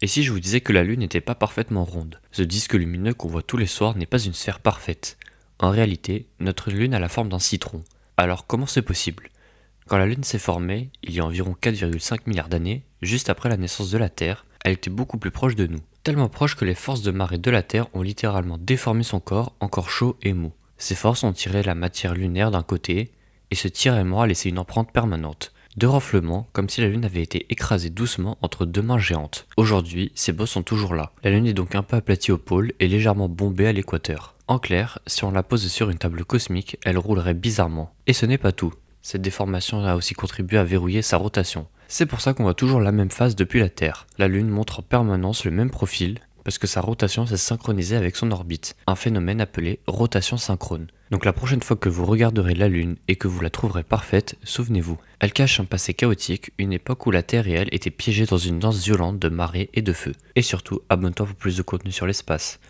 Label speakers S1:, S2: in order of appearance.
S1: Et si je vous disais que la Lune n'était pas parfaitement ronde? Ce disque lumineux qu'on voit tous les soirs n'est pas une sphère parfaite. En réalité, notre Lune a la forme d'un citron. Alors comment c'est possible? Quand la Lune s'est formée, il y a environ 4,5 milliards d'années, juste après la naissance de la Terre, elle était beaucoup plus proche de nous. Tellement proche que les forces de marée de la Terre ont littéralement déformé son corps, encore chaud et mou. Ces forces ont tiré la matière lunaire d'un côté, et ce tiraillement a laissé une empreinte permanente. Deux renflements, comme si la Lune avait été écrasée doucement entre deux mains géantes. Aujourd'hui, ces bosses sont toujours là. La Lune est donc un peu aplatie au pôle et légèrement bombée à l'équateur. En clair, si on la pose sur une table cosmique, elle roulerait bizarrement. Et ce n'est pas tout. Cette déformation a aussi contribué à verrouiller sa rotation. C'est pour ça qu'on voit toujours la même phase depuis la Terre. La Lune montre en permanence le même profil, parce que sa rotation s'est synchronisée avec son orbite, un phénomène appelé rotation synchrone. Donc la prochaine fois que vous regarderez la Lune et que vous la trouverez parfaite, souvenez-vous, elle cache un passé chaotique, une époque où la Terre et elle étaient piégées dans une danse violente de marée et de feu. Et surtout, abonne-toi pour plus de contenu sur l'espace.